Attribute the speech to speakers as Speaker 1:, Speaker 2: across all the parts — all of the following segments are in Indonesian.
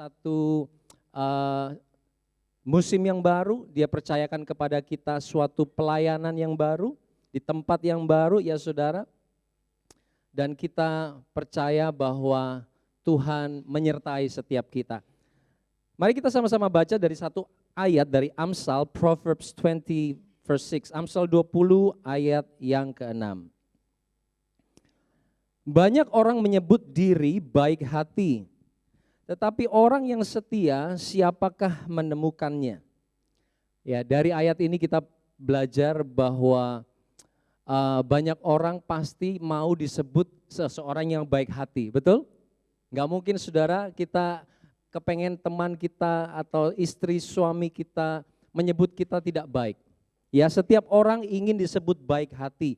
Speaker 1: satu musim yang baru, dia percayakan kepada kita suatu pelayanan yang baru, di tempat yang baru ya saudara. Dan kita percaya bahwa Tuhan menyertai setiap kita. Mari kita sama-sama baca dari satu ayat dari Amsal, Proverbs 20 verse 6. Amsal 20 ayat yang ke-6. Banyak orang menyebut diri baik hati, tetapi orang yang setia siapakah menemukannya? Ya, dari ayat ini kita belajar bahwa banyak orang pasti mau disebut seseorang yang baik hati, betul? Nggak mungkin saudara kita kepengen teman kita atau istri suami kita menyebut kita tidak baik. Ya, setiap orang ingin disebut baik hati.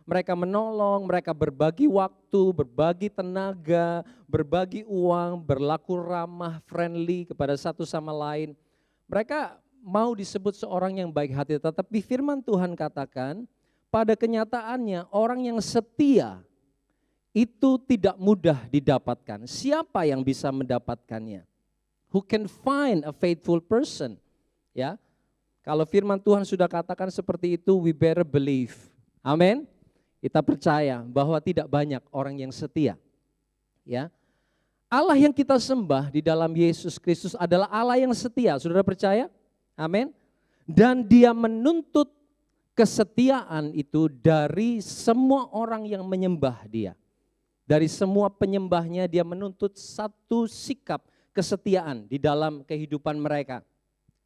Speaker 1: Mereka menolong, mereka berbagi waktu, berbagi tenaga, berbagi uang, berlaku ramah, friendly kepada satu sama lain. Mereka mau disebut seorang yang baik hati, tetapi firman Tuhan katakan, pada kenyataannya orang yang setia itu tidak mudah didapatkan. Siapa yang bisa mendapatkannya? Who can find a faithful person? Ya, kalau firman Tuhan sudah katakan seperti itu, we better believe. Amin. Kita percaya bahwa tidak banyak orang yang setia. Ya, Allah yang kita sembah di dalam Yesus Kristus adalah Allah yang setia. Saudara percaya? Amin. Dan Dia menuntut kesetiaan itu dari semua orang yang menyembah Dia. Dari semua penyembahnya Dia menuntut satu sikap kesetiaan di dalam kehidupan mereka.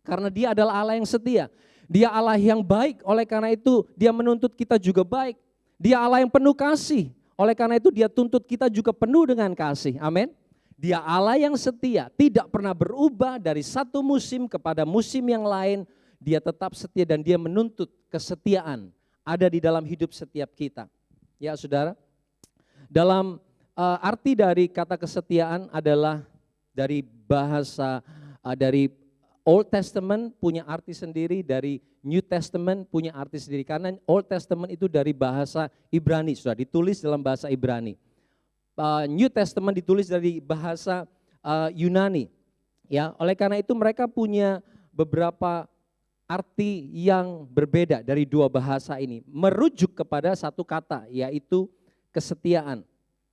Speaker 1: Karena Dia adalah Allah yang setia. Dia Allah yang baik, oleh karena itu Dia menuntut kita juga baik. Dia Allah yang penuh kasih, oleh karena itu Dia tuntut kita juga penuh dengan kasih. Amin. Dia Allah yang setia, tidak pernah berubah dari satu musim kepada musim yang lain. Dia tetap setia dan Dia menuntut kesetiaan ada di dalam hidup setiap kita. Ya saudara, dalam arti dari kata kesetiaan adalah dari bahasa, dari Old Testament punya arti sendiri, dari New Testament punya arti sendiri. Karena Old Testament itu dari bahasa Ibrani, sudah ditulis dalam bahasa Ibrani. New Testament ditulis dari bahasa Yunani. Ya, oleh karena itu mereka punya beberapa arti yang berbeda dari dua bahasa ini, merujuk kepada satu kata, yaitu kesetiaan.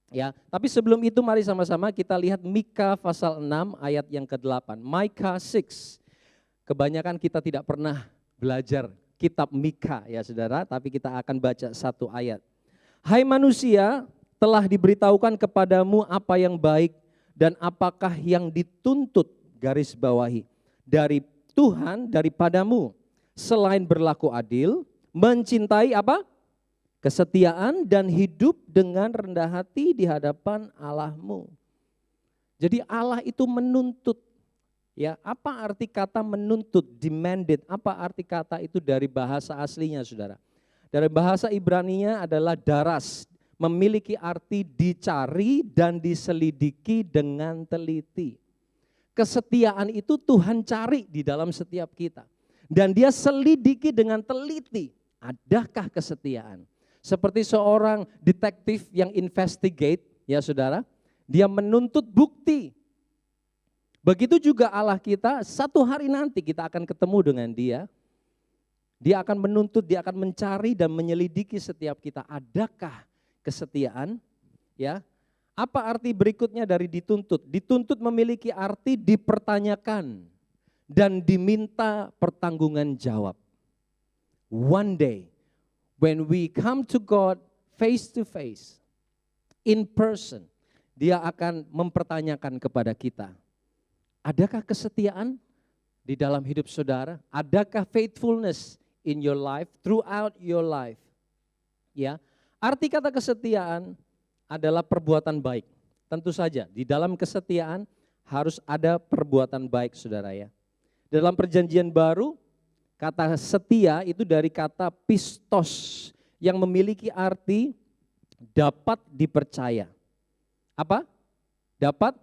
Speaker 1: Ya, tapi sebelum itu mari sama-sama kita lihat Mika pasal 6 ayat yang ke-8. Mika 6. Kebanyakan kita tidak pernah belajar kitab Mika ya saudara, tapi kita akan baca satu ayat. Hai manusia, telah diberitahukan kepadamu apa yang baik dan apakah yang dituntut, garis bawahi, dari Tuhan daripadamu, selain berlaku adil, mencintai apa? Kesetiaan dan hidup dengan rendah hati di hadapan Allahmu. Jadi Allah itu menuntut. Ya, apa arti kata menuntut, demanded? Apa arti kata itu dari bahasa aslinya, saudara? Dari bahasa Ibraninya adalah daras, memiliki arti dicari dan diselidiki dengan teliti. Kesetiaan itu Tuhan cari di dalam setiap kita. Dan Dia selidiki dengan teliti, adakah kesetiaan? Seperti seorang detektif yang investigate, ya saudara, dia menuntut bukti. Begitu juga Allah kita, satu hari nanti kita akan ketemu dengan Dia. Dia akan menuntut, Dia akan mencari dan menyelidiki setiap kita. Adakah kesetiaan? Ya. Apa arti berikutnya dari dituntut? Dituntut memiliki arti dipertanyakan dan diminta pertanggungan jawab. One day, when we come to God face to face, in person, Dia akan mempertanyakan kepada kita. Adakah kesetiaan di dalam hidup saudara? Adakah faithfulness in your life, throughout your life? Ya, arti kata kesetiaan adalah perbuatan baik. Tentu saja di dalam kesetiaan harus ada perbuatan baik saudara ya. Dalam perjanjian baru, kata setia itu dari kata pistos yang memiliki arti dapat dipercaya. Apa? Dapat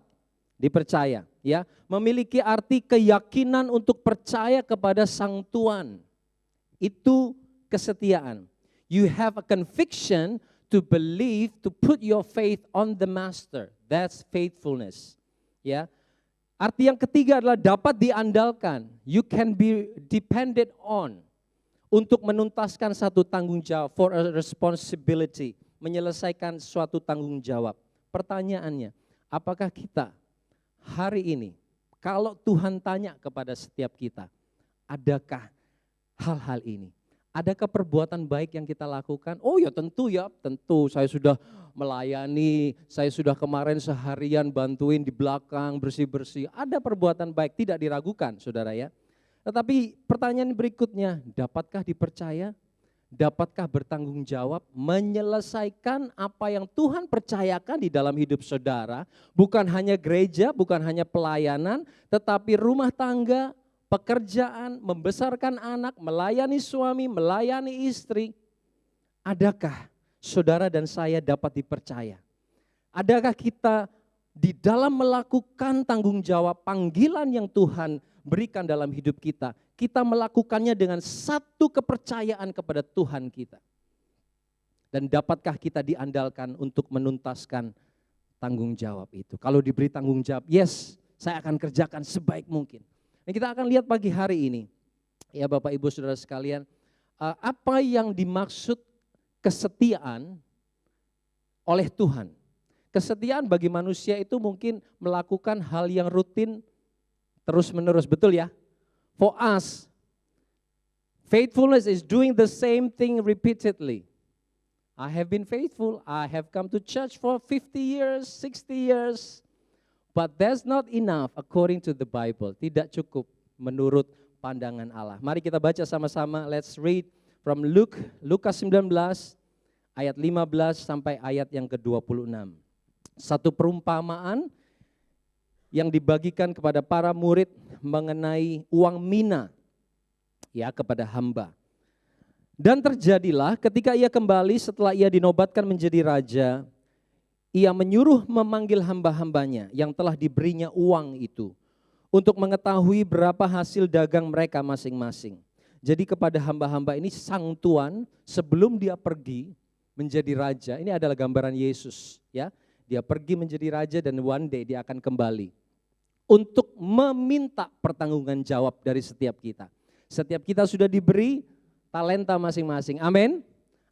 Speaker 1: dipercaya, ya. Memiliki arti keyakinan untuk percaya kepada Sang Tuan. Itu kesetiaan. You have a conviction to believe, to put your faith on the Master. That's faithfulness. Ya. Arti yang ketiga adalah dapat diandalkan. You can be depended on. Untuk menuntaskan satu tanggung jawab, for a responsibility. Menyelesaikan suatu tanggung jawab. Pertanyaannya, apakah kita hari ini, kalau Tuhan tanya kepada setiap kita, adakah hal-hal ini? Adakah perbuatan baik yang kita lakukan? Oh ya tentu, saya sudah melayani, saya sudah kemarin seharian bantuin di belakang bersih-bersih. Ada perbuatan baik, tidak diragukan saudara ya. Tetapi pertanyaan berikutnya, dapatkah dipercaya? Dapatkah bertanggung jawab menyelesaikan apa yang Tuhan percayakan di dalam hidup saudara? Bukan hanya gereja, bukan hanya pelayanan, tetapi rumah tangga, pekerjaan, membesarkan anak, melayani suami, melayani istri. Adakah saudara dan saya dapat dipercaya? Adakah kita di dalam melakukan tanggung jawab panggilan yang Tuhan berikan dalam hidup kita, kita melakukannya dengan satu kepercayaan kepada Tuhan kita? Dan dapatkah kita diandalkan untuk menuntaskan tanggung jawab itu? Kalau diberi tanggung jawab, yes, saya akan kerjakan sebaik mungkin. Dan kita akan lihat pagi hari ini, ya Bapak Ibu Saudara sekalian, apa yang dimaksud kesetiaan oleh Tuhan. Kesetiaan bagi manusia itu mungkin melakukan hal yang rutin terus menerus, betul ya? For us, faithfulness is doing the same thing repeatedly. I have been faithful, I have come to church for 50 years, 60 years. But that's not enough according to the Bible. Tidak cukup menurut pandangan Allah. Mari kita baca sama-sama. Let's read from Lukas 19 ayat 15 sampai ayat yang ke-26. Satu perumpamaan yang dibagikan kepada para murid mengenai uang mina ya kepada hamba. Dan terjadilah ketika ia kembali setelah ia dinobatkan menjadi raja, ia menyuruh memanggil hamba-hambanya yang telah diberinya uang itu untuk mengetahui berapa hasil dagang mereka masing-masing. Jadi kepada hamba-hamba ini sang tuan sebelum dia pergi menjadi raja, ini adalah gambaran Yesus ya. Dia pergi menjadi raja dan one day dia akan kembali untuk meminta pertanggungan jawab dari setiap kita. Setiap kita sudah diberi talenta masing-masing. Amin.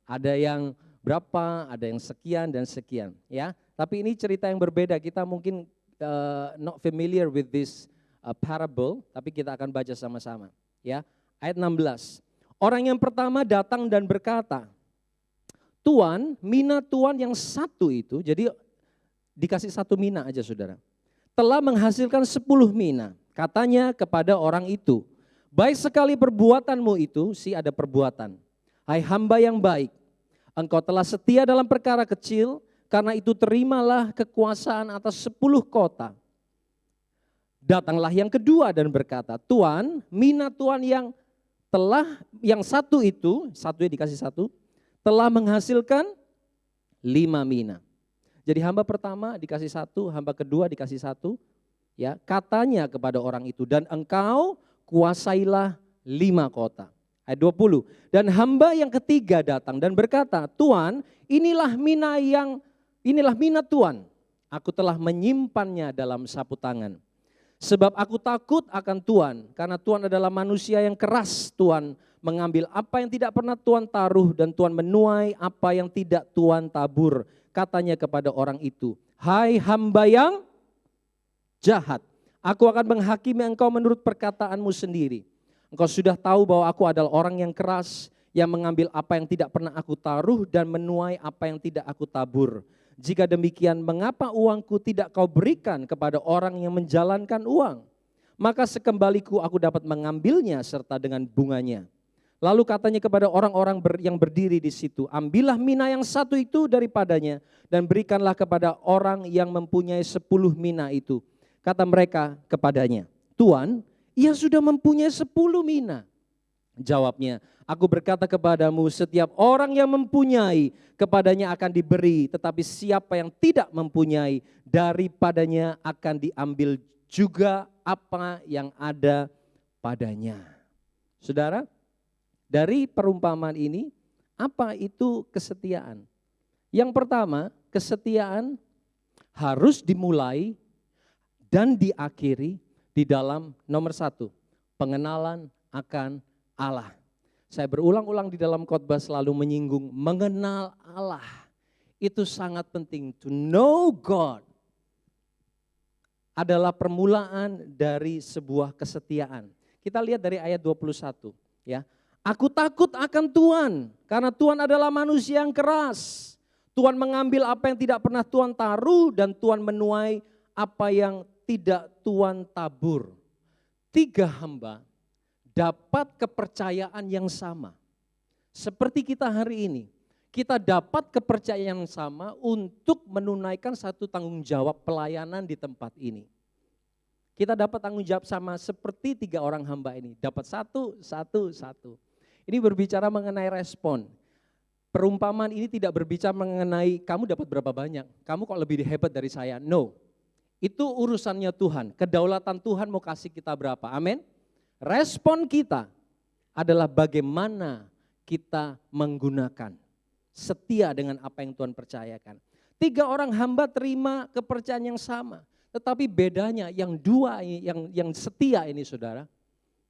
Speaker 1: Ada yang berapa, ada yang sekian dan sekian ya. Tapi ini cerita yang berbeda, kita mungkin not familiar with this parable, tapi kita akan baca sama-sama ya. Ayat 16. Orang yang pertama datang dan berkata, Tuan, mina Tuan yang satu itu, jadi dikasih satu mina aja saudara, telah menghasilkan 10 mina. Katanya kepada orang itu, baik sekali perbuatanmu itu, ada perbuatan. Hai hamba yang baik, engkau telah setia dalam perkara kecil, karena itu terimalah kekuasaan atas 10 kota. Datanglah yang kedua dan berkata, Tuan, mina Tuan yang satu itu, satunya dikasih satu, telah menghasilkan 5 mina. Jadi hamba pertama dikasih satu, hamba kedua dikasih satu, ya katanya kepada orang itu, dan engkau kuasailah 5 kota. Ayat 20, dan hamba yang ketiga datang dan berkata, Tuan, inilah mina Tuan, aku telah menyimpannya dalam sapu tangan. Sebab aku takut akan Tuan, karena Tuan adalah manusia yang keras. Tuan mengambil apa yang tidak pernah Tuan taruh, dan Tuan menuai apa yang tidak Tuan tabur. Katanya kepada orang itu, hai hamba yang jahat, aku akan menghakimi engkau menurut perkataanmu sendiri. Engkau sudah tahu bahwa aku adalah orang yang keras, yang mengambil apa yang tidak pernah aku taruh dan menuai apa yang tidak aku tabur. Jika demikian, mengapa uangku tidak kau berikan kepada orang yang menjalankan uang? Maka sekembaliku aku dapat mengambilnya serta dengan bunganya. Lalu katanya kepada orang-orang yang berdiri di situ, ambillah mina yang satu itu daripadanya dan berikanlah kepada orang yang mempunyai 10 mina itu. Kata mereka kepadanya, Tuan, ia sudah mempunyai 10 mina. Jawabnya, aku berkata kepadamu, setiap orang yang mempunyai kepadanya akan diberi, tetapi siapa yang tidak mempunyai daripadanya akan diambil juga apa yang ada padanya. Saudara, dari perumpamaan ini, apa itu kesetiaan? Yang pertama, kesetiaan harus dimulai dan diakhiri di dalam nomor 1, pengenalan akan Allah. Saya berulang-ulang di dalam khotbah selalu menyinggung mengenal Allah. Itu sangat penting. To know God adalah permulaan dari sebuah kesetiaan. Kita lihat dari ayat 21 ya. Aku takut akan Tuhan karena Tuhan adalah manusia yang keras. Tuhan mengambil apa yang tidak pernah Tuhan taruh dan Tuhan menuai apa yang tidak Tuhan tabur. 3 hamba dapat kepercayaan yang sama. Seperti kita hari ini, kita dapat kepercayaan yang sama untuk menunaikan satu tanggung jawab pelayanan di tempat ini. Kita dapat tanggung jawab sama seperti 3 orang hamba ini. Dapat satu. Ini berbicara mengenai respon. Perumpamaan ini tidak berbicara mengenai kamu dapat berapa banyak, kamu kok lebih hebat dari saya. No, itu urusannya Tuhan. Kedaulatan Tuhan mau kasih kita berapa, amin. Respon kita adalah bagaimana kita menggunakan. Setia dengan apa yang Tuhan percayakan. 3 orang hamba terima kepercayaan yang sama. Tetapi bedanya yang 2 yang setia ini saudara,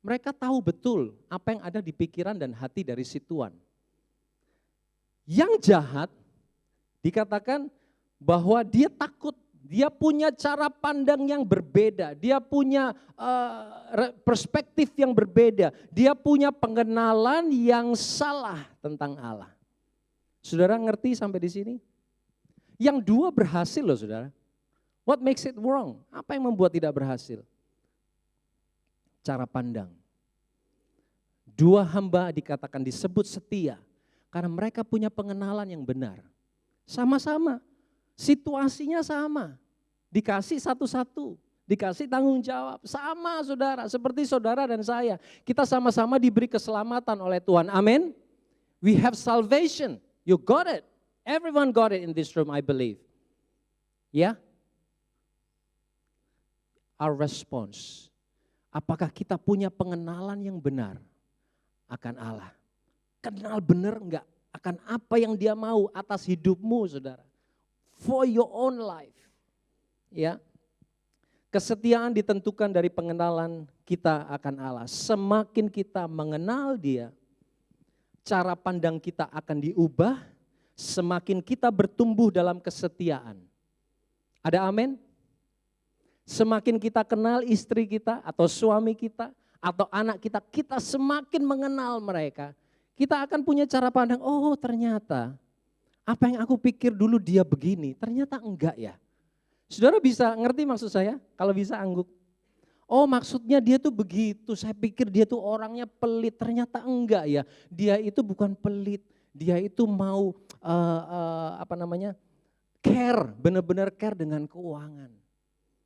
Speaker 1: mereka tahu betul apa yang ada di pikiran dan hati dari si Tuhan. Yang jahat dikatakan bahwa dia takut, dia punya cara pandang yang berbeda, dia punya perspektif yang berbeda, dia punya pengenalan yang salah tentang Allah. Saudara ngerti sampai di sini? Yang 2 berhasil loh saudara. What makes it wrong? Apa yang membuat tidak berhasil? Cara pandang. 2 hamba dikatakan disebut setia karena mereka punya pengenalan yang benar. Sama-sama, situasinya sama. Dikasih satu-satu, dikasih tanggung jawab. Sama saudara, seperti saudara dan saya. Kita sama-sama diberi keselamatan oleh Tuhan, amin. We have salvation, you got it. Everyone got it in this room, I believe. Ya. Our response. Apakah kita punya pengenalan yang benar akan Allah? Kenal benar enggak akan apa yang dia mau atas hidupmu saudara. For your own life. Ya. Kesetiaan ditentukan dari pengenalan kita akan Allah. Semakin kita mengenal dia, cara pandang kita akan diubah, semakin kita bertumbuh dalam kesetiaan. Ada amin? Semakin kita kenal istri kita atau suami kita atau anak kita, kita semakin mengenal mereka. Kita akan punya cara pandang, oh ternyata apa yang aku pikir dulu dia begini, ternyata enggak ya. Saudara bisa ngerti maksud saya? Kalau bisa angguk. Oh maksudnya dia tuh begitu, saya pikir dia tuh orangnya pelit, ternyata enggak ya. Dia itu bukan pelit, dia itu mau care, benar-benar care dengan keuangan.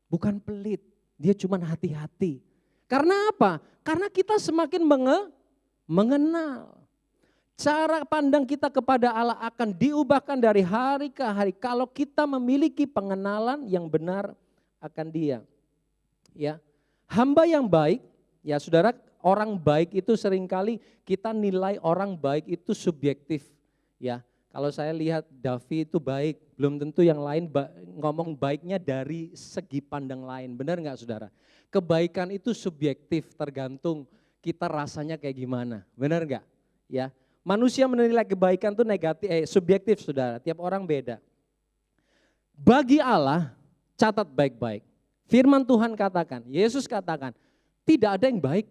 Speaker 1: Bukan pelit, dia cuma hati-hati. Karena apa? Karena kita semakin mengenal. Cara pandang kita kepada Allah akan diubahkan dari hari ke hari kalau kita memiliki pengenalan yang benar akan Dia. Ya, hamba yang baik, ya saudara, orang baik itu seringkali kita nilai orang baik itu subjektif. Ya, kalau saya lihat Davi itu baik, belum tentu yang lain ngomong baiknya dari segi pandang lain. Benar nggak saudara? Kebaikan itu subjektif, tergantung kita rasanya kayak gimana. Benar nggak? Ya. Manusia menilai kebaikan itu subjektif saudara, tiap orang beda. Bagi Allah, catat baik-baik. Firman Tuhan katakan, Yesus katakan, tidak ada yang baik,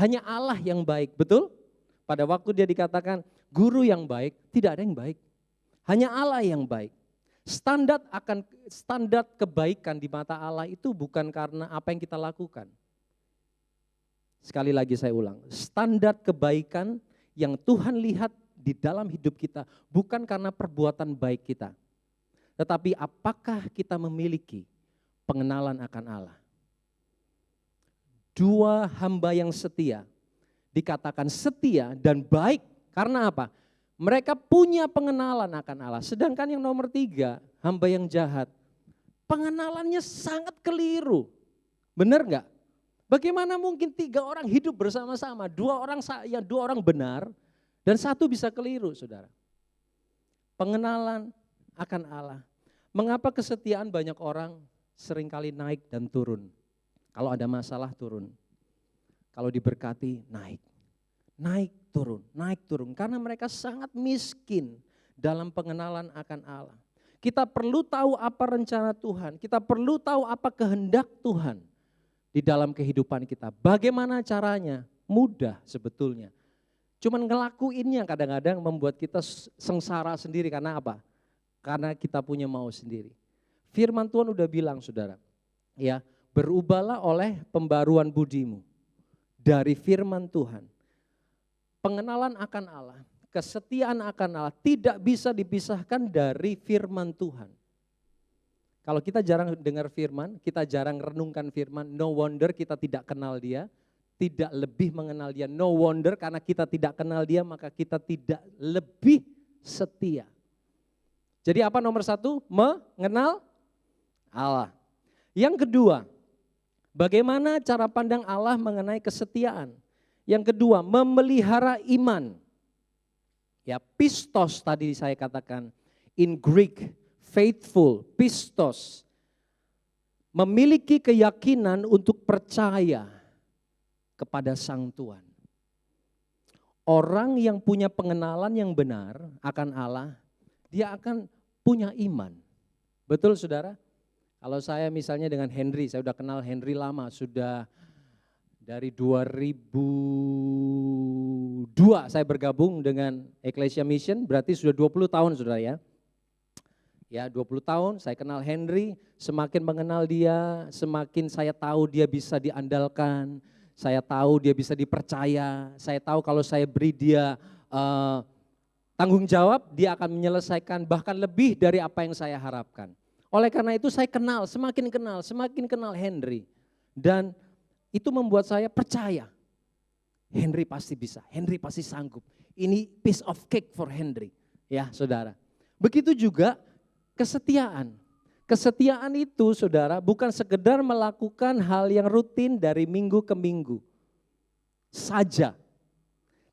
Speaker 1: hanya Allah yang baik, betul? Pada waktu dia dikatakan guru yang baik, tidak ada yang baik, hanya Allah yang baik. Standar kebaikan di mata Allah itu bukan karena apa yang kita lakukan. Sekali lagi saya ulang, standar kebaikan yang Tuhan lihat di dalam hidup kita bukan karena perbuatan baik kita. Tetapi apakah kita memiliki pengenalan akan Allah. 2 hamba yang setia, dikatakan setia dan baik karena apa? Mereka punya pengenalan akan Allah. Sedangkan yang nomor 3, hamba yang jahat, pengenalannya sangat keliru. Benar enggak? Bagaimana mungkin 3 orang hidup bersama-sama, 2 orang benar dan 1 bisa keliru, saudara. Pengenalan akan Allah. Mengapa kesetiaan banyak orang seringkali naik dan turun. Kalau ada masalah turun. Kalau diberkati naik. Naik turun. Karena mereka sangat miskin dalam pengenalan akan Allah. Kita perlu tahu apa rencana Tuhan. Kita perlu tahu apa kehendak Tuhan di dalam kehidupan kita. Bagaimana caranya? Mudah sebetulnya. Cuman ngelakuinnya kadang-kadang membuat kita sengsara sendiri. Karena apa? Karena kita punya mau sendiri. Firman Tuhan udah bilang saudara, ya, berubahlah oleh pembaruan budimu dari firman Tuhan. Pengenalan akan Allah, kesetiaan akan Allah tidak bisa dipisahkan dari firman Tuhan. Kalau kita jarang dengar firman, kita jarang renungkan firman, no wonder kita tidak kenal dia, tidak lebih mengenal dia. No wonder karena kita tidak kenal dia maka kita tidak lebih setia. Jadi apa nomor satu? Mengenal Allah. Yang kedua, bagaimana cara pandang Allah mengenai kesetiaan? Yang kedua, memelihara iman. Ya, pistos tadi saya katakan, in Greek, faithful, pistos. Memiliki keyakinan untuk percaya kepada Sang Tuhan. Orang yang punya pengenalan yang benar akan Allah, dia akan punya iman. Betul saudara? Kalau saya misalnya dengan Henry, saya udah kenal Henry lama, sudah dari 2002 saya bergabung dengan Ecclesia Mission, berarti sudah 20 tahun saudara ya. Ya 20 tahun saya kenal Henry, semakin mengenal dia, semakin saya tahu dia bisa diandalkan, saya tahu dia bisa dipercaya, saya tahu kalau saya beri dia tanggung jawab, dia akan menyelesaikan bahkan lebih dari apa yang saya harapkan. Oleh karena itu saya semakin kenal Henry. Dan itu membuat saya percaya, Henry pasti bisa, Henry pasti sanggup. Ini piece of cake for Henry, ya saudara. Begitu juga kesetiaan. Kesetiaan itu saudara bukan sekedar melakukan hal yang rutin dari minggu ke minggu saja.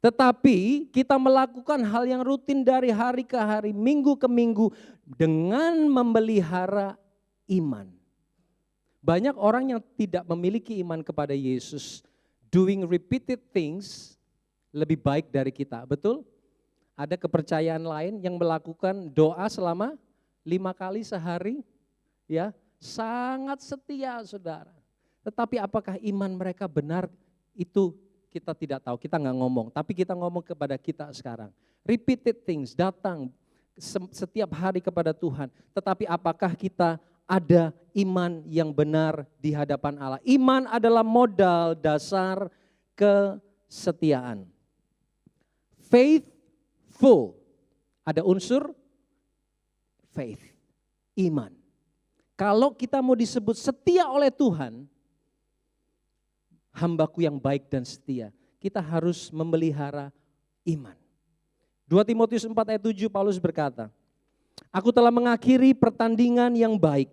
Speaker 1: Tetapi kita melakukan hal yang rutin dari hari ke hari, minggu ke minggu dengan memelihara iman. Banyak orang yang tidak memiliki iman kepada Yesus, doing repeated things lebih baik dari kita, betul? Ada kepercayaan lain yang melakukan doa selama 5 kali sehari, ya sangat setia saudara. Tetapi apakah iman mereka benar itu kita tidak tahu, kita nggak ngomong. Tapi kita ngomong kepada kita sekarang. Repeated things, datang setiap hari kepada Tuhan. Tetapi apakah kita ada iman yang benar di hadapan Allah? Iman adalah modal dasar kesetiaan. Faithful, ada unsur faith, iman. Kalau kita mau disebut setia oleh Tuhan, hambaku yang baik dan setia, kita harus memelihara iman. 2 Timotius 4 ayat 7 Paulus berkata, aku telah mengakhiri pertandingan yang baik,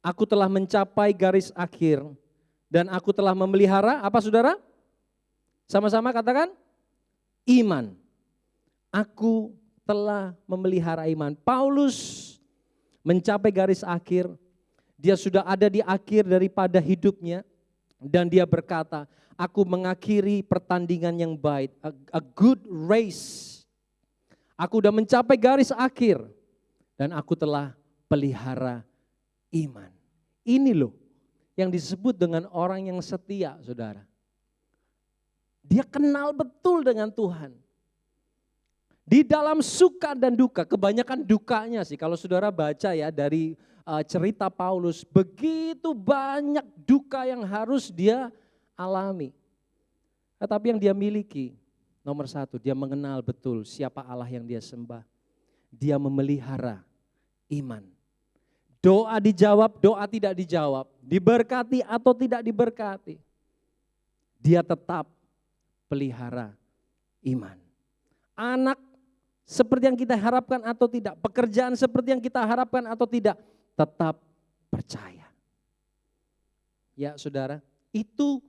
Speaker 1: aku telah mencapai garis akhir, dan aku telah memelihara, apa saudara? Sama-sama katakan, iman. Aku telah memelihara iman. Paulus mencapai garis akhir, dia sudah ada di akhir daripada hidupnya, dan dia berkata, aku mengakhiri pertandingan yang baik, a good race. Aku sudah mencapai garis akhir dan aku telah pelihara iman. Ini loh yang disebut dengan orang yang setia, saudara. Dia kenal betul dengan Tuhan. Di dalam suka dan duka, kebanyakan dukanya sih kalau saudara baca ya dari cerita Paulus, begitu banyak duka yang harus dia alami. Tetapi yang dia miliki, nomor satu, dia mengenal betul siapa Allah yang dia sembah. Dia memelihara iman. Doa dijawab, doa tidak dijawab. Diberkati atau tidak diberkati. Dia tetap pelihara iman. Anak seperti yang kita harapkan atau tidak. Pekerjaan seperti yang kita harapkan atau tidak. Tetap percaya. Ya saudara, itu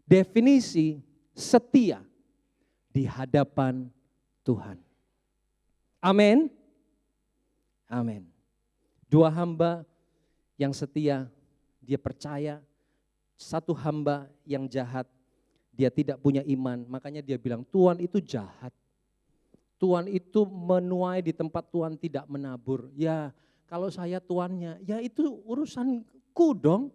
Speaker 1: definisi setia di hadapan Tuhan. Amin. Amin. 2 hamba yang setia, dia percaya. Satu hamba yang jahat, dia tidak punya iman, makanya dia bilang Tuhan itu jahat. Tuhan itu menuai di tempat Tuhan tidak menabur. Ya kalau saya tuannya, ya itu urusanku dong.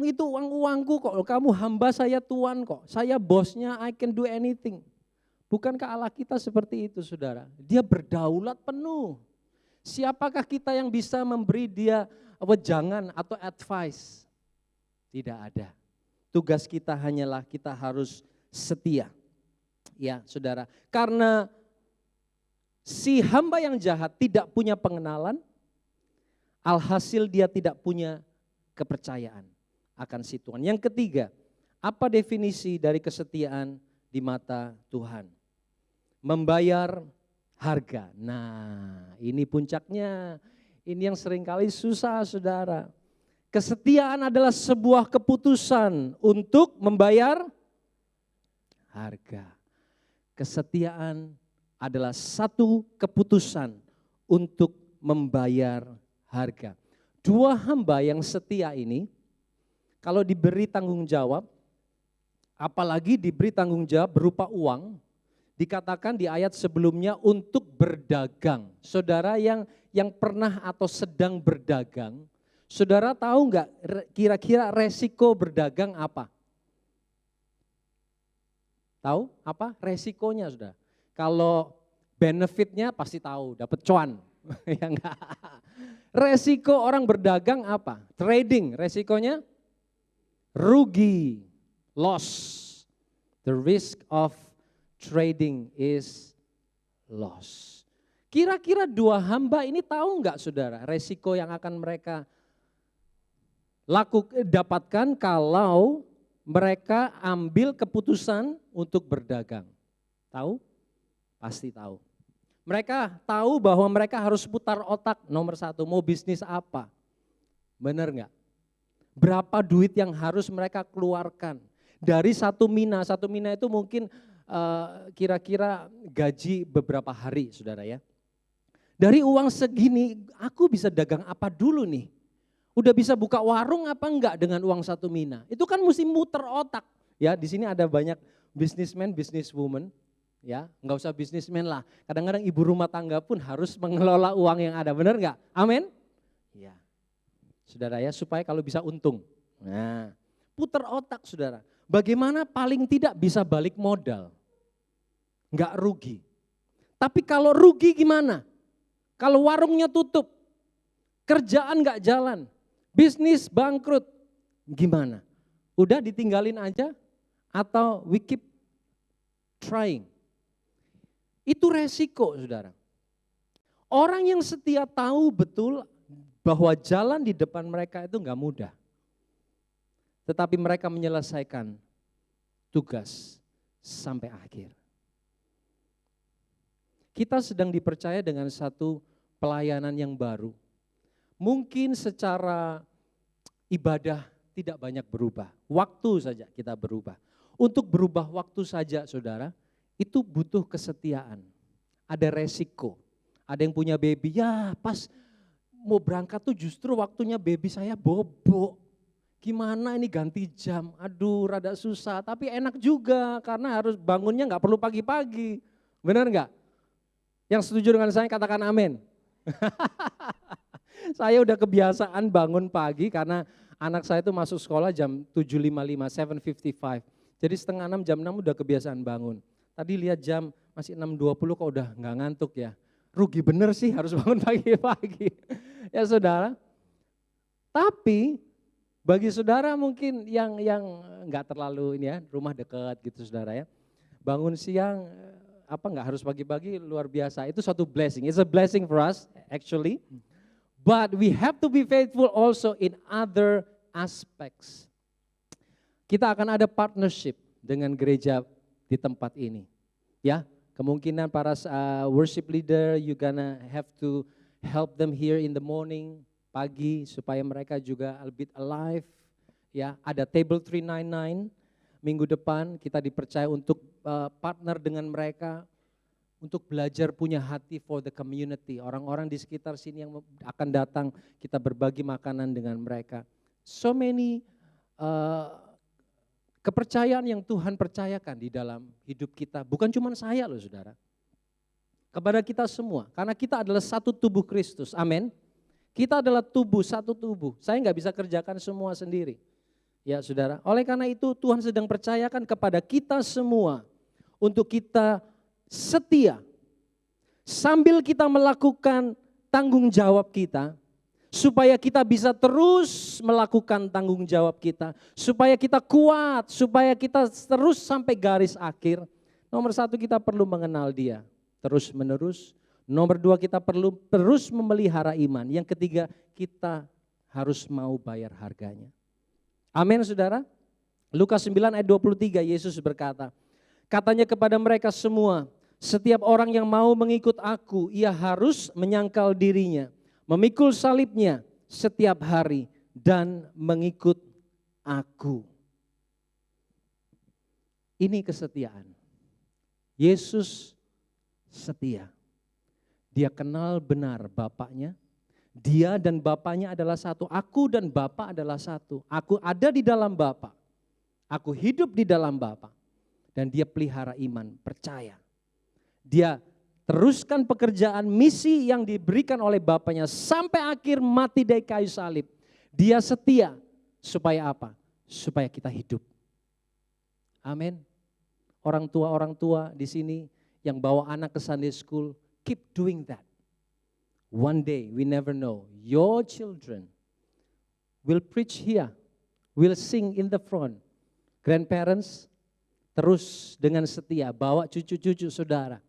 Speaker 1: Itu uang-uangku kok, kamu hamba saya Tuhan kok. Saya bosnya, I can do anything. Bukankah Allah kita seperti itu saudara? Dia berdaulat penuh. Siapakah kita yang bisa memberi dia wejangan atau advice? Tidak ada. Tugas kita hanyalah kita harus setia. Ya saudara, karena si hamba yang jahat tidak punya pengenalan, alhasil dia tidak punya kepercayaan akan si Tuhan. Yang ketiga, apa definisi dari kesetiaan di mata Tuhan? Membayar harga. Nah, ini puncaknya. Ini yang seringkali susah, saudara. Kesetiaan adalah sebuah keputusan untuk membayar harga. Kesetiaan adalah satu keputusan untuk membayar harga. Dua hamba yang setia ini, kalau diberi tanggung jawab, apalagi diberi tanggung jawab berupa uang, dikatakan di ayat sebelumnya untuk berdagang. Saudara yang pernah atau sedang berdagang, saudara tahu nggak kira-kira resiko berdagang apa? Tahu apa resikonya saudara? Kalau benefitnya pasti tahu, dapat cuan. Ya enggak. Resiko orang berdagang apa? Trading, resikonya rugi, loss. The risk of trading is loss. Kira-kira dua hamba ini tahu enggak saudara resiko yang akan mereka dapatkan kalau mereka ambil keputusan untuk berdagang? Tahu? Pasti tahu. Mereka tahu bahwa mereka harus putar otak nomor satu, mau bisnis apa. Benar enggak? Berapa duit yang harus mereka keluarkan. Dari satu mina itu mungkin kira-kira gaji beberapa hari saudara ya. Dari uang segini aku bisa dagang apa dulu nih? Udah bisa buka warung apa enggak dengan uang satu mina? Itu kan mesti muter otak. Ya, di sini ada banyak businessman, businesswoman. Ya, enggak usah businessman lah. Kadang-kadang ibu rumah tangga pun harus mengelola uang yang ada. Benar enggak? Amin? Ya. Saudara ya, supaya kalau bisa untung. Nah, puter otak saudara. Bagaimana paling tidak bisa balik modal? Enggak rugi. Tapi kalau rugi gimana? Kalau warungnya tutup, kerjaan enggak jalan, bisnis bangkrut, gimana? Udah ditinggalin aja atau we keep trying? Itu resiko saudara. Orang yang setia tahu betul bahwa jalan di depan mereka itu enggak mudah. Tetapi mereka menyelesaikan tugas sampai akhir. Kita sedang dipercaya dengan satu pelayanan yang baru. Mungkin secara ibadah tidak banyak berubah. Waktu saja kita berubah. Untuk berubah waktu saja saudara, itu butuh kesetiaan. Ada resiko. Ada yang punya baby, ya pas mau berangkat tuh justru waktunya baby saya bobo. Gimana ini ganti jam, aduh rada susah. Tapi enak juga karena harus bangunnya gak perlu pagi-pagi. Benar gak? Yang setuju dengan saya katakan amin. Saya udah kebiasaan bangun pagi karena anak saya itu masuk sekolah jam 7.55, 7:55. Jadi setengah 6, jam 6 udah kebiasaan bangun. Tadi lihat jam masih 6.20 kok udah nggak ngantuk ya. Rugi bener sih harus bangun pagi-pagi. Ya saudara. Tapi bagi saudara mungkin yang nggak terlalu ini ya, rumah dekat gitu saudara ya. Bangun siang nggak harus pagi-pagi luar biasa. Itu suatu blessing. It's a blessing for us actually. But we have to be faithful also in other aspects. Kita akan ada partnership dengan gereja di tempat ini. Ya, kemungkinan para worship leader you gonna have to help them here in the morning, pagi supaya mereka juga a bit alive. Ya, ada table 399 minggu depan kita dipercaya untuk partner dengan mereka. untuk belajar punya hati for the community. Orang-orang di sekitar sini yang akan datang, kita berbagi makanan dengan mereka. So many kepercayaan yang Tuhan percayakan di dalam hidup kita. Bukan cuma saya loh saudara. Kepada kita semua. Karena kita adalah satu tubuh Kristus. Amin. Kita adalah tubuh, satu tubuh. Saya nggak bisa kerjakan semua sendiri. Ya saudara, oleh karena itu Tuhan sedang percayakan kepada kita semua untuk kita setia. Sambil kita melakukan tanggung jawab kita, supaya kita bisa terus melakukan tanggung jawab kita. Supaya kita kuat, supaya kita terus sampai garis akhir. Nomor satu, kita perlu mengenal Dia terus menerus. Nomor dua, kita perlu terus memelihara iman. Yang ketiga, kita harus mau bayar harganya. Amin saudara. Lukas 9 ayat 23 Yesus berkata, katanya kepada mereka semua, setiap orang yang mau mengikut aku, ia harus menyangkal dirinya, memikul salibnya setiap hari dan mengikut aku. Ini kesetiaan. Yesus setia. Dia kenal benar Bapaknya. Dia dan Bapaknya adalah satu. Aku dan Bapa adalah satu. Aku ada di dalam Bapa. Aku hidup di dalam Bapa. Dan dia pelihara iman, percaya. Dia teruskan pekerjaan misi yang diberikan oleh Bapaknya sampai akhir mati di kayu salib. Dia setia. Supaya apa? Supaya kita hidup. Amin. Orang tua di sini yang bawa anak ke Sunday School, keep doing that. One day, we never know, your children will preach here, will sing in the front. Grandparents, terus dengan setia, bawa cucu-cucu saudara.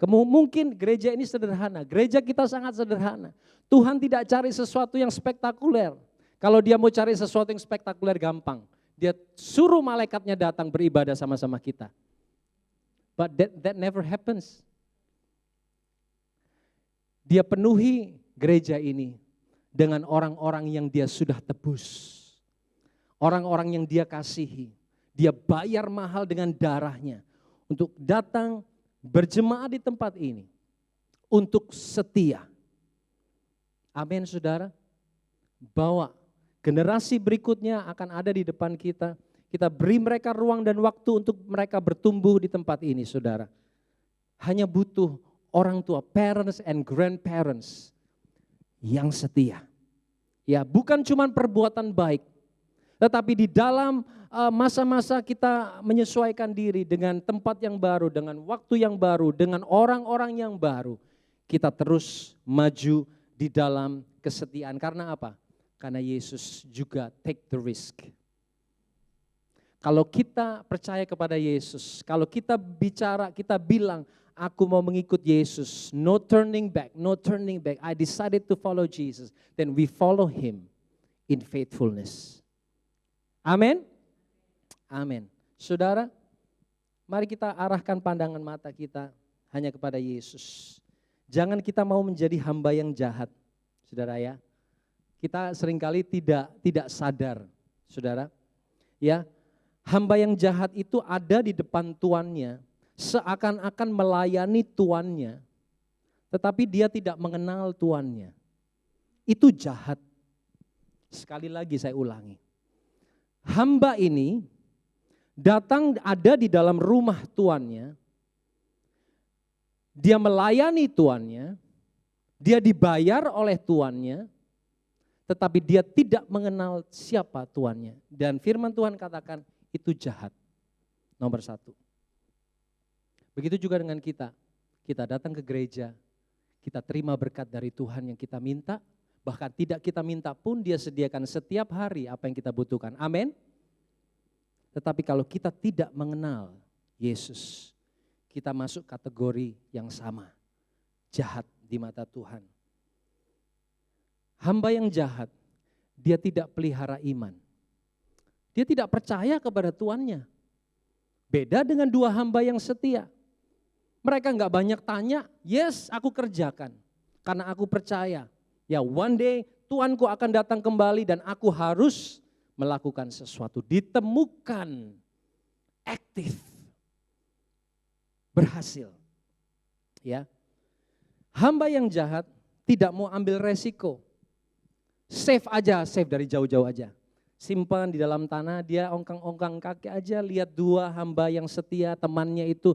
Speaker 1: Mungkin gereja ini sederhana, gereja kita sangat sederhana. Tuhan tidak cari sesuatu yang spektakuler. Kalau dia mau cari sesuatu yang spektakuler gampang. Dia suruh malaikatnya datang beribadah sama-sama kita. But that never happens. Dia penuhi gereja ini dengan orang-orang yang dia sudah tebus. Orang-orang yang dia kasihi. Dia bayar mahal dengan darahnya untuk datang berjemaah di tempat ini. Untuk setia. Amin saudara. Bahwa generasi berikutnya akan ada di depan kita. Kita beri mereka ruang dan waktu untuk mereka bertumbuh di tempat ini saudara. Hanya butuh orang tua, parents and grandparents yang setia. Ya, bukan cuma perbuatan baik, tetapi di dalam masa-masa kita menyesuaikan diri dengan tempat yang baru, dengan waktu yang baru, dengan orang-orang yang baru, kita terus maju di dalam kesetiaan. Karena apa? Karena Yesus juga take the risk. Kalau kita percaya kepada Yesus, kalau kita bicara, kita bilang, aku mau mengikut Yesus, no turning back, no turning back. I decided to follow Jesus. Then we follow Him in faithfulness. Amin? Amin. Saudara, mari kita arahkan pandangan mata kita hanya kepada Yesus. Jangan kita mau menjadi hamba yang jahat, saudara ya. Kita seringkali tidak sadar, saudara. Ya, hamba yang jahat itu ada di depan tuannya. Seakan-akan melayani tuannya, tetapi dia tidak mengenal tuannya. Itu jahat. Sekali lagi saya ulangi. Hamba ini datang ada di dalam rumah tuannya, dia melayani tuannya, dia dibayar oleh tuannya, tetapi dia tidak mengenal siapa tuannya. Dan firman Tuhan katakan itu jahat. Nomor satu. Begitu juga dengan kita. Kita datang ke gereja, kita terima berkat dari Tuhan yang kita minta, bahkan tidak kita minta pun dia sediakan setiap hari apa yang kita butuhkan. Amin. Tetapi kalau kita tidak mengenal Yesus, kita masuk kategori yang sama, jahat di mata Tuhan. Hamba yang jahat, dia tidak pelihara iman. Dia tidak percaya kepada tuannya. Beda dengan dua hamba yang setia. Mereka enggak banyak tanya, yes aku kerjakan. Karena aku percaya, ya one day Tuanku akan datang kembali dan aku harus melakukan sesuatu. Ditemukan, aktif, berhasil. Ya. Hamba yang jahat tidak mau ambil resiko. Save aja, save dari jauh-jauh aja. Simpan di dalam tanah, dia ongkang-ongkang kaki aja, lihat dua hamba yang setia, temannya itu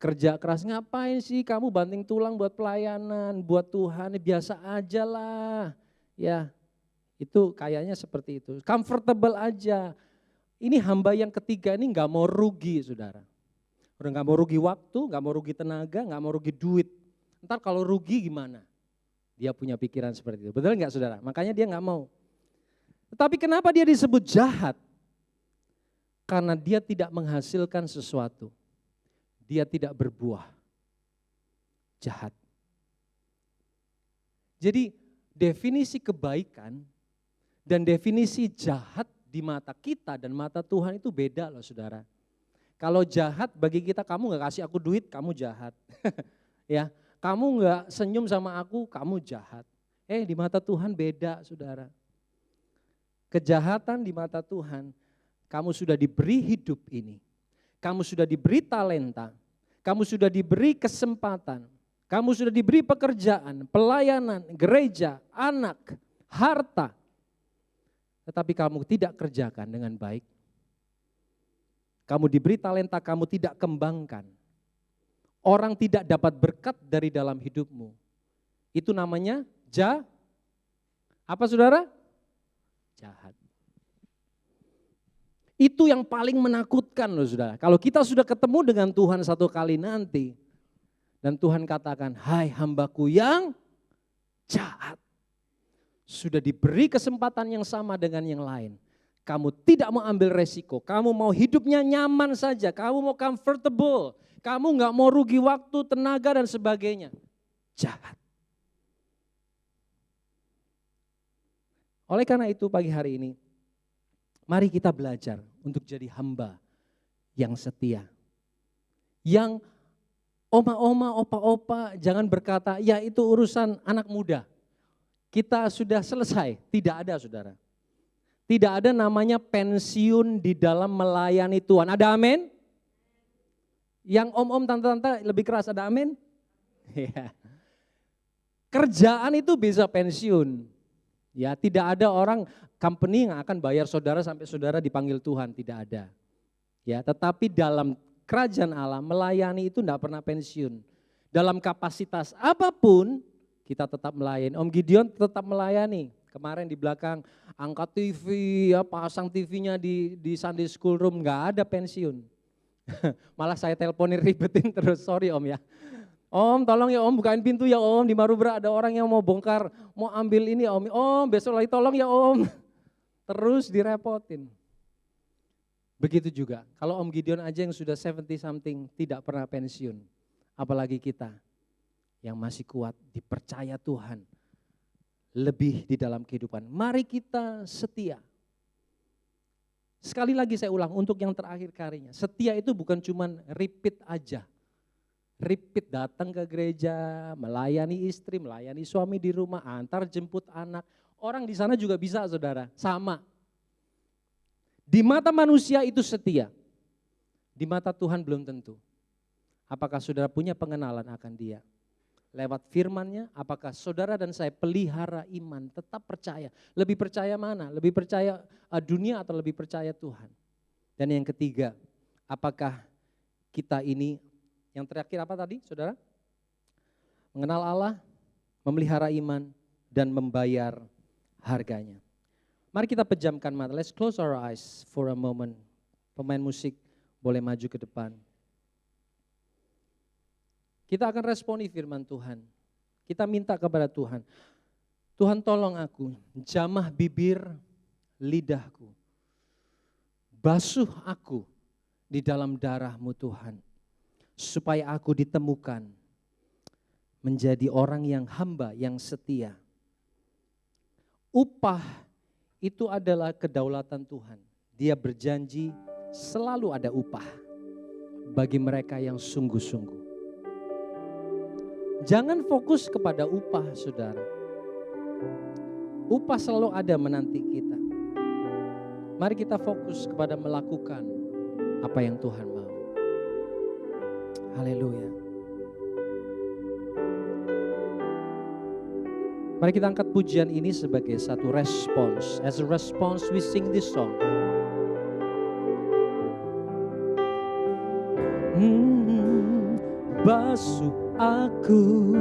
Speaker 1: kerja keras. Ngapain sih kamu banting tulang buat pelayanan, buat Tuhan, biasa aja lah. Ya, itu kayaknya seperti itu. Comfortable aja. Ini hamba yang ketiga ini gak mau rugi, saudara. Udah gak mau rugi waktu, gak mau rugi tenaga, gak mau rugi duit. Ntar kalau rugi gimana? Dia punya pikiran seperti itu. Betul nggak saudara? Makanya dia nggak mau. Tetapi kenapa dia disebut jahat? Karena dia tidak menghasilkan sesuatu. Dia tidak berbuah. Jahat. Jadi definisi kebaikan dan definisi jahat di mata kita dan mata Tuhan itu beda loh saudara. Kalau jahat bagi kita, kamu nggak kasih aku duit, kamu jahat. Ya. Kamu enggak senyum sama aku, kamu jahat. Di mata Tuhan beda, saudara. Kejahatan di mata Tuhan, kamu sudah diberi hidup ini. Kamu sudah diberi talenta. Kamu sudah diberi kesempatan. Kamu sudah diberi pekerjaan, pelayanan, gereja, anak, harta. Tetapi kamu tidak kerjakan dengan baik. Kamu diberi talenta, kamu tidak kembangkan. Orang tidak dapat berkat dari dalam hidupmu. Itu namanya apa saudara? Jahat. Itu yang paling menakutkan loh saudara. Kalau kita sudah ketemu dengan Tuhan satu kali nanti. Dan Tuhan katakan, hai hambaku yang jahat. Sudah diberi kesempatan yang sama dengan yang lain. Kamu tidak mau ambil resiko, kamu mau hidupnya nyaman saja, kamu mau comfortable. Kamu nggak mau rugi waktu, tenaga dan sebagainya. Jahat. Oleh karena itu pagi hari ini, mari kita belajar untuk jadi hamba yang setia. Yang oma-oma, opa-opa jangan berkata, ya itu urusan anak muda. Kita sudah selesai, tidak ada saudara. Tidak ada namanya pensiun di dalam melayani Tuhan. Ada amin? Yang om-om, tante-tante lebih keras, ada amin? Ya. Kerjaan itu bisa pensiun. Ya, tidak ada orang company yang akan bayar saudara sampai saudara dipanggil Tuhan, tidak ada. Ya, tetapi dalam kerajaan Allah melayani itu tidak pernah pensiun. Dalam kapasitas apapun kita tetap melayani. Om Gideon tetap melayani. Kemarin di belakang angkat TV, ya, pasang TV-nya di Sunday School Room, nggak ada pensiun. Malah saya teleponin ribetin terus, sorry om ya. Om tolong ya om bukain pintu ya om, di Marubra ada orang yang mau bongkar, mau ambil ini ya om. Om besok lagi tolong ya om. Terus direpotin. Begitu juga, kalau Om Gideon aja yang sudah 70 something tidak pernah pensiun. Apalagi kita yang masih kuat, dipercaya Tuhan. Lebih di dalam kehidupan. Mari kita setia. Sekali lagi saya ulang untuk yang terakhir kalinya. Setia itu bukan cuma repeat aja. Repeat datang ke gereja, melayani istri, melayani suami di rumah, antar jemput anak. Orang di sana juga bisa saudara, sama. Di mata manusia itu setia. Di mata Tuhan belum tentu. Apakah saudara punya pengenalan akan dia? Lewat firman-Nya, apakah saudara dan saya pelihara iman, tetap percaya. Lebih percaya mana? Lebih percaya dunia atau lebih percaya Tuhan? Dan yang ketiga, apakah kita ini, yang terakhir apa tadi saudara? Mengenal Allah, memelihara iman, dan membayar harganya. Mari kita pejamkan mata, let's close our eyes for a moment. Pemain musik boleh maju ke depan. Kita akan responi firman Tuhan. Kita minta kepada Tuhan. Tuhan tolong aku, jamah bibir lidahku. Basuh aku di dalam darah-Mu Tuhan. Supaya aku ditemukan menjadi orang yang hamba, yang setia. Upah itu adalah kedaulatan Tuhan. Dia berjanji selalu ada upah bagi mereka yang sungguh-sungguh. Jangan fokus kepada upah saudara. Upah selalu ada menanti kita. Mari kita fokus kepada melakukan apa yang Tuhan mau. Haleluya. Mari kita angkat pujian ini sebagai satu respons. As a response we sing this song. Basuh aku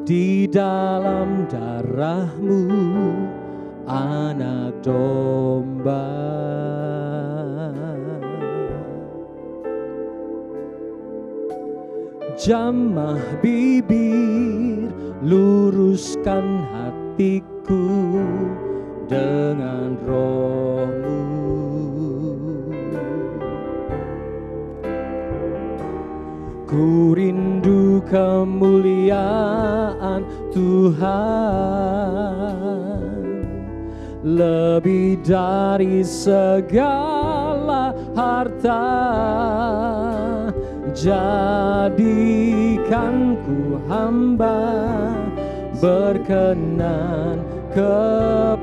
Speaker 1: di dalam darah-Mu, Anak Domba. Jamah bibir, luruskan hatiku dengan Roh-Mu. Ku rindu kemuliaan Tuhan, lebih dari segala harta. Jadikan ku hamba berkenan kepadamu.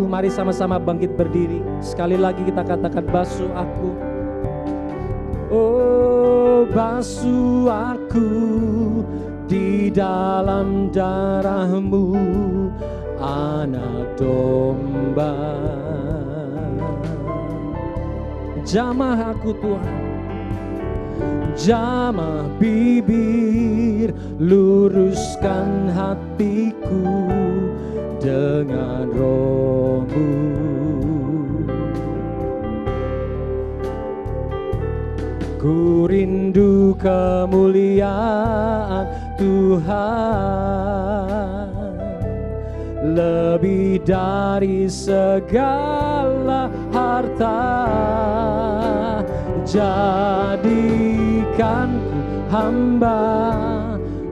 Speaker 1: Mari sama-sama bangkit berdiri. Sekali lagi kita katakan, basuh aku. Oh, basuh aku di dalam darah-Mu, Anak Domba. Jamah aku Tuhan, jamah bibir, luruskan hatiku dengan Roh-Mu. Ku rindu kemuliaan Tuhan, lebih dari segala harta. Jadikan ku hamba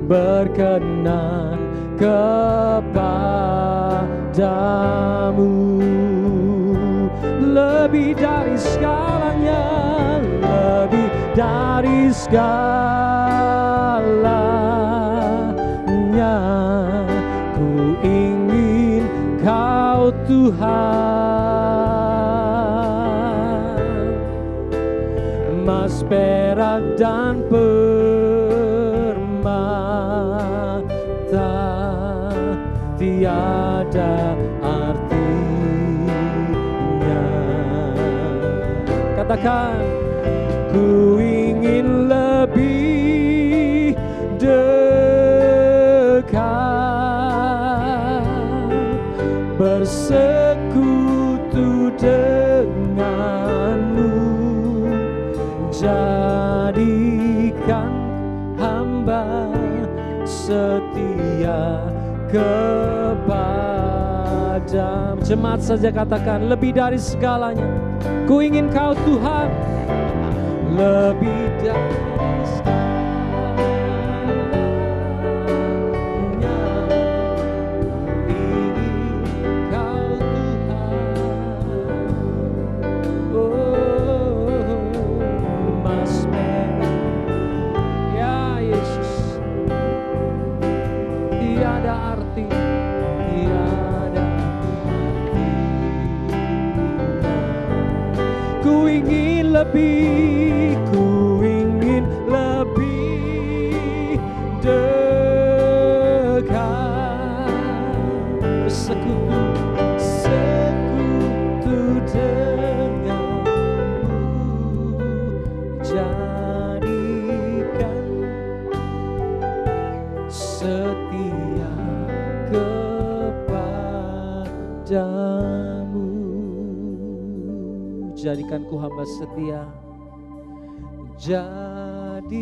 Speaker 1: berkenan kepadamu, lebih dari segalanya, lebih dari segalanya. Ku ingin Kau Tuhan, emas, perak dan permata tiada artinya. Katakan, ku ingin lebih dekat, bersekutu denganmu. Jadikan hamba setia kepadamu. Jemaat saja katakan, lebih dari segalanya, ku ingin Kau Tuhan, lebih dari segalanya, ingin Kau Tuhan. Oh, emas merah, ya Yesus, tiada arti, tiada artinya. Ku ingin lebih, ku ingin lebih dekat, bersekutu, sekutu denganmu. Jadikan setia kepadamu. Jadikan ku hamba setia, jadikan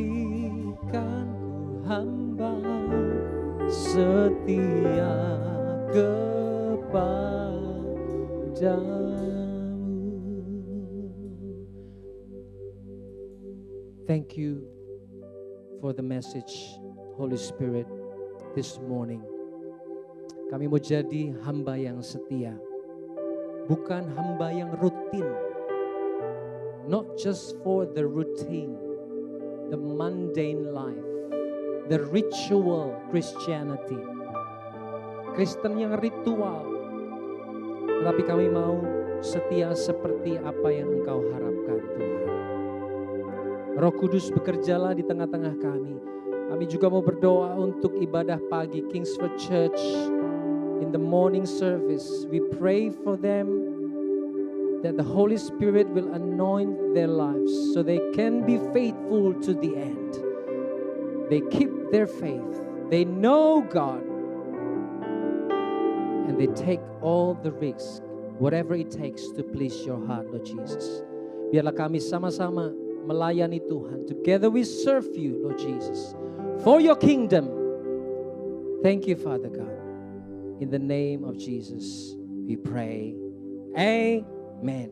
Speaker 1: ku hamba setia kepadamu. Thank you for the message, Holy Spirit, this morning. Kami mau jadi hamba yang setia, bukan hamba yang rutin. Not just for the routine, the mundane life, the ritual Christianity, Kristen yang ritual. Tetapi kami mau setia seperti apa yang Engkau harapkan, Tuhan. Roh Kudus, bekerjalah di tengah-tengah kami. Kami juga mau berdoa untuk ibadah pagi Kingsford Church in the morning service. We pray for them that the Holy Spirit will anoint their lives so they can be faithful to the end. They keep their faith. They know God. And they take all the risk, whatever it takes to please your heart, Lord Jesus. Biarlah kami sama-sama melayani Tuhan. Together we serve you, Lord Jesus. For your kingdom. Thank you, Father God. In the name of Jesus, we pray. Amen.